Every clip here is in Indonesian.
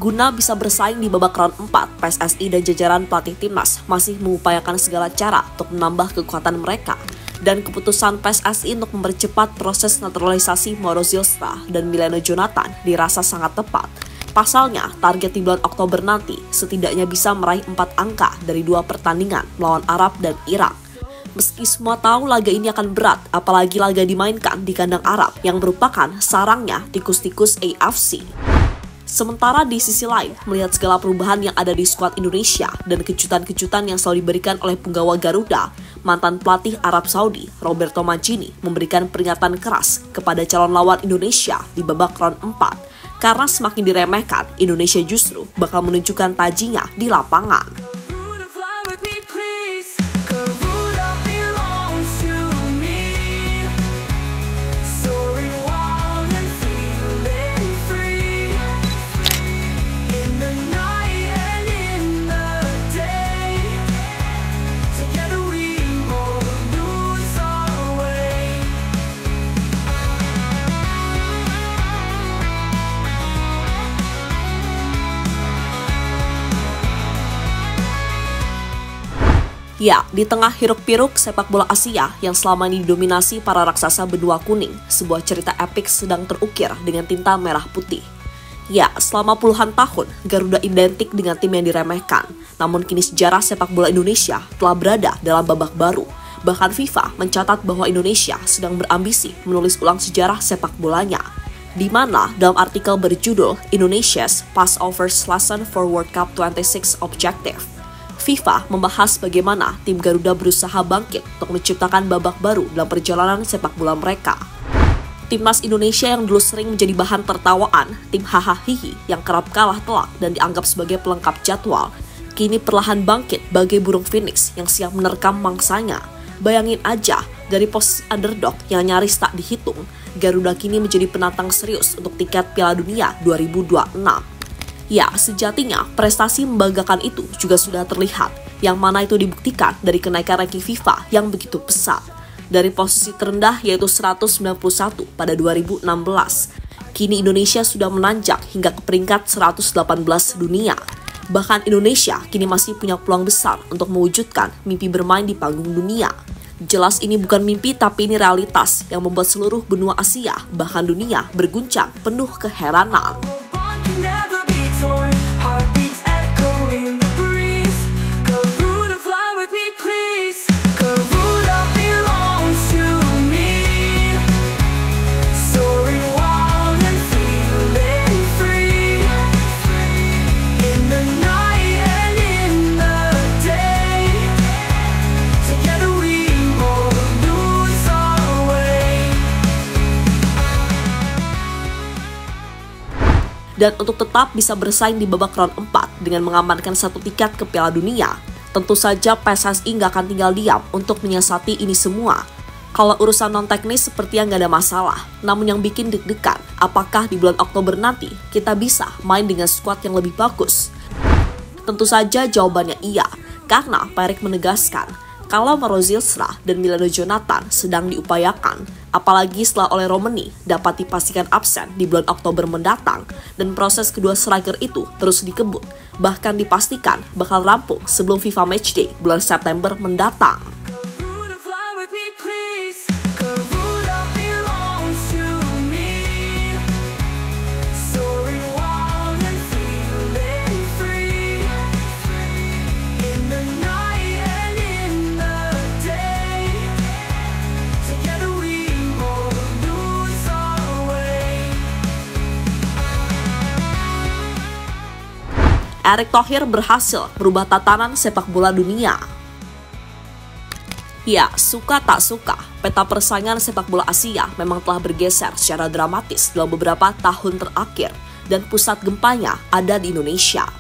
Guna bisa bersaing di babak round 4, PSSI dan jajaran pelatih timnas masih mengupayakan segala cara untuk menambah kekuatan mereka. Dan keputusan PSSI untuk mempercepat proses naturalisasi Mauro Zylstra dan Milano Jonathan dirasa sangat tepat. Pasalnya, target di bulan Oktober nanti setidaknya bisa meraih 4 angka dari 2 pertandingan melawan Arab dan Irak. Meski semua tahu laga ini akan berat, apalagi laga dimainkan di kandang Arab yang merupakan sarangnya tikus-tikus AFC. Sementara di sisi lain, melihat segala perubahan yang ada di skuad Indonesia dan kejutan-kejutan yang selalu diberikan oleh penggawa Garuda, mantan pelatih Arab Saudi, Roberto Mancini, memberikan peringatan keras kepada calon lawan Indonesia di babak round 4. Karena semakin diremehkan, Indonesia justru bakal menunjukkan tajinya di lapangan. Ya, di tengah hiruk-pikuk sepak bola Asia yang selama ini didominasi para raksasa benua kuning, sebuah cerita epik sedang terukir dengan tinta merah putih. Ya, selama puluhan tahun, Garuda identik dengan tim yang diremehkan. Namun kini sejarah sepak bola Indonesia telah berada dalam babak baru. Bahkan FIFA mencatat bahwa Indonesia sedang berambisi menulis ulang sejarah sepak bolanya. Di mana dalam artikel berjudul Indonesia's Passovers Lesson for World Cup 26 Objective, FIFA membahas bagaimana tim Garuda berusaha bangkit untuk menciptakan babak baru dalam perjalanan sepak bola mereka. Timnas Indonesia yang dulu sering menjadi bahan tertawaan, tim hahaha yang kerap kalah telak dan dianggap sebagai pelengkap jadwal, kini perlahan bangkit bagai burung phoenix yang siap menerkam mangsanya. Bayangin aja, dari posisi underdog yang nyaris tak dihitung, Garuda kini menjadi penantang serius untuk tiket Piala Dunia 2026. Ya, sejatinya prestasi membanggakan itu juga sudah terlihat, yang mana itu dibuktikan dari kenaikan ranking FIFA yang begitu pesat. Dari posisi terendah yaitu 191 pada 2016, kini Indonesia sudah menanjak hingga ke peringkat 118 dunia. Bahkan Indonesia kini masih punya peluang besar untuk mewujudkan mimpi bermain di panggung dunia. Jelas ini bukan mimpi tapi ini realitas yang membuat seluruh benua Asia, bahkan dunia berguncang penuh keheranan. Dan untuk tetap bisa bersaing di babak round 4 dengan mengamankan 1 tiket ke Piala Dunia, tentu saja PSSI nggak akan tinggal diam untuk menyiasati ini semua. Kalau urusan non-teknis sepertinya nggak ada masalah, namun yang bikin deg-degan, apakah di bulan Oktober nanti kita bisa main dengan skuad yang lebih bagus? Tentu saja jawabannya iya, karena Pak Erick menegaskan, kalau Mauro Zylstra dan Milano Jonathan sedang diupayakan, apalagi setelah oleh Romani dapat dipastikan absen di bulan Oktober mendatang, dan proses kedua striker itu terus dikebut, bahkan dipastikan bakal rampung sebelum FIFA Matchday bulan September mendatang. Erick Thohir berhasil merubah tatanan sepak bola dunia. Ya, suka tak suka, peta persaingan sepak bola Asia memang telah bergeser secara dramatis dalam beberapa tahun terakhir, dan pusat gempanya ada di Indonesia.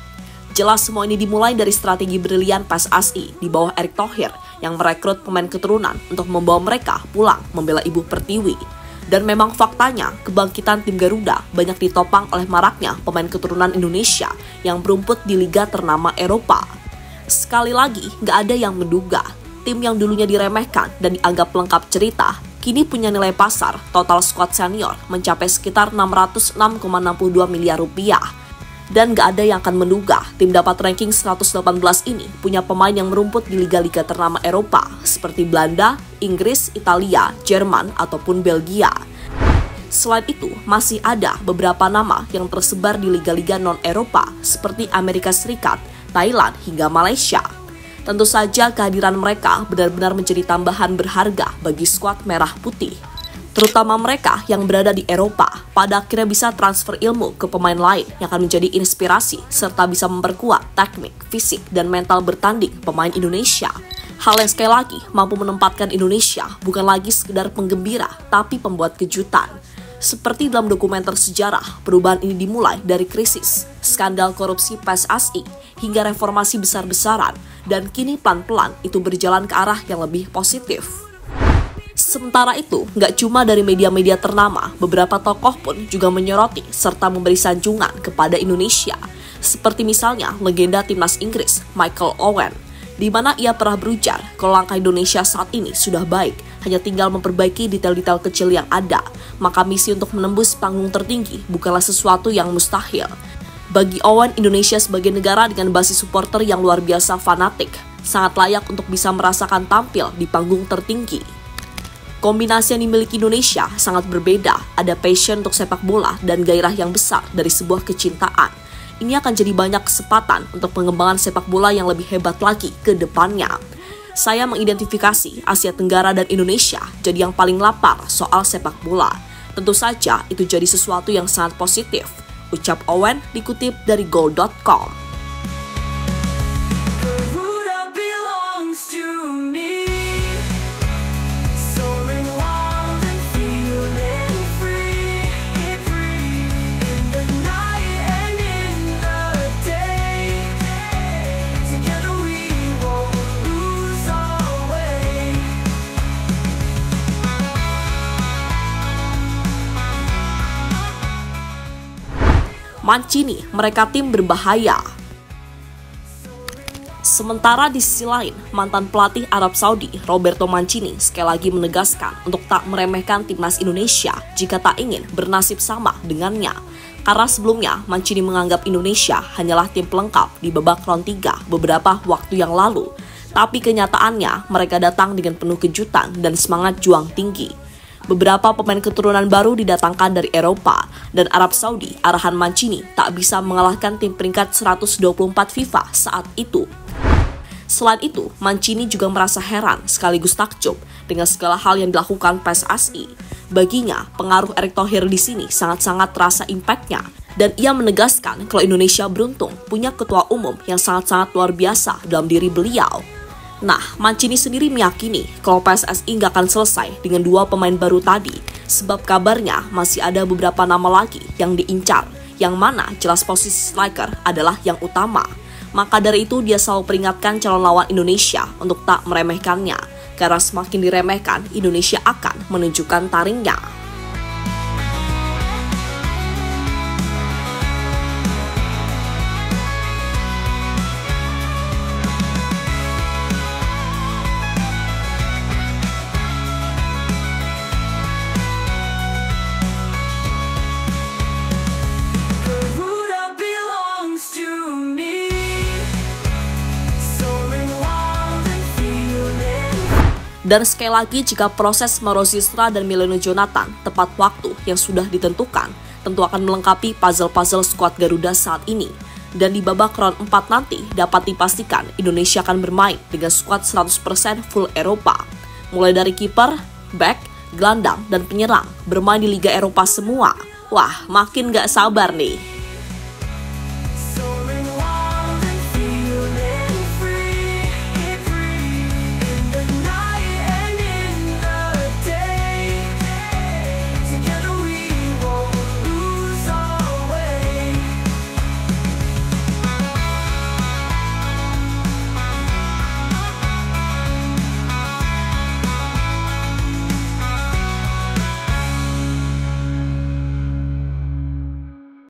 Jelas semua ini dimulai dari strategi brilian PSSI di bawah Erick Thohir yang merekrut pemain keturunan untuk membawa mereka pulang membela Ibu Pertiwi. Dan memang faktanya, kebangkitan tim Garuda banyak ditopang oleh maraknya pemain keturunan Indonesia yang berumput di liga ternama Eropa. Sekali lagi, nggak ada yang menduga, tim yang dulunya diremehkan dan dianggap lengkap cerita, kini punya nilai pasar total skuad senior mencapai sekitar 606,62 miliar rupiah. Dan gak ada yang akan menduga tim dapat ranking 118 ini punya pemain yang merumput di liga-liga ternama Eropa seperti Belanda, Inggris, Italia, Jerman, ataupun Belgia. Selain itu, masih ada beberapa nama yang tersebar di liga-liga non-Eropa seperti Amerika Serikat, Thailand, hingga Malaysia. Tentu saja kehadiran mereka benar-benar menjadi tambahan berharga bagi skuad merah putih. Terutama mereka yang berada di Eropa, pada akhirnya bisa transfer ilmu ke pemain lain yang akan menjadi inspirasi serta bisa memperkuat teknik, fisik, dan mental bertanding pemain Indonesia. Hal yang sekali lagi mampu menempatkan Indonesia bukan lagi sekedar penggembira, tapi pembuat kejutan. Seperti dalam dokumenter sejarah, perubahan ini dimulai dari krisis, skandal korupsi PSSI, hingga reformasi besar-besaran, dan kini pelan-pelan itu berjalan ke arah yang lebih positif. Sementara itu, nggak cuma dari media-media ternama, beberapa tokoh pun juga menyoroti serta memberi sanjungan kepada Indonesia. Seperti misalnya legenda timnas Inggris, Michael Owen, di mana ia pernah berujar kalau langkah Indonesia saat ini sudah baik, hanya tinggal memperbaiki detail-detail kecil yang ada, maka misi untuk menembus panggung tertinggi bukanlah sesuatu yang mustahil. Bagi Owen, Indonesia sebagai negara dengan basis supporter yang luar biasa fanatik, sangat layak untuk bisa merasakan tampil di panggung tertinggi. Kombinasi yang dimiliki Indonesia sangat berbeda, ada passion untuk sepak bola dan gairah yang besar dari sebuah kecintaan. Ini akan jadi banyak kesempatan untuk pengembangan sepak bola yang lebih hebat lagi ke depannya. Saya mengidentifikasi Asia Tenggara dan Indonesia jadi yang paling lapar soal sepak bola. Tentu saja itu jadi sesuatu yang sangat positif, ucap Owen dikutip dari goal.com. Mancini, mereka tim berbahaya. Sementara di sisi lain, mantan pelatih Arab Saudi, Roberto Mancini, sekali lagi menegaskan untuk tak meremehkan timnas Indonesia jika tak ingin bernasib sama dengannya. Karena sebelumnya, Mancini menganggap Indonesia hanyalah tim pelengkap di babak round 3 beberapa waktu yang lalu. Tapi kenyataannya, mereka datang dengan penuh kejutan dan semangat juang tinggi. Beberapa pemain keturunan baru didatangkan dari Eropa, dan Arab Saudi, arahan Mancini, tak bisa mengalahkan tim peringkat 124 FIFA saat itu. Selain itu, Mancini juga merasa heran sekaligus takjub dengan segala hal yang dilakukan PSSI. Baginya, pengaruh Erick Thohir di sini sangat-sangat terasa impact-nya, dan ia menegaskan kalau Indonesia beruntung punya ketua umum yang sangat-sangat luar biasa dalam diri beliau. Nah, Mancini sendiri meyakini kalau PSSI nggak akan selesai dengan dua pemain baru tadi, sebab kabarnya masih ada beberapa nama lagi yang diincar, yang mana jelas posisi striker adalah yang utama. Maka dari itu dia selalu peringatkan calon lawan Indonesia untuk tak meremehkannya, karena semakin diremehkan, Indonesia akan menunjukkan taringnya. Dan sekali lagi, jika proses Mauro Zistra dan Mileno Jonathan tepat waktu yang sudah ditentukan, tentu akan melengkapi puzzle-puzzle skuad Garuda saat ini. Dan di babak round 4 nanti, dapat dipastikan Indonesia akan bermain dengan skuad 100% full Eropa. Mulai dari kiper, back, gelandang, dan penyerang, bermain di Liga Eropa semua. Wah, makin gak sabar nih.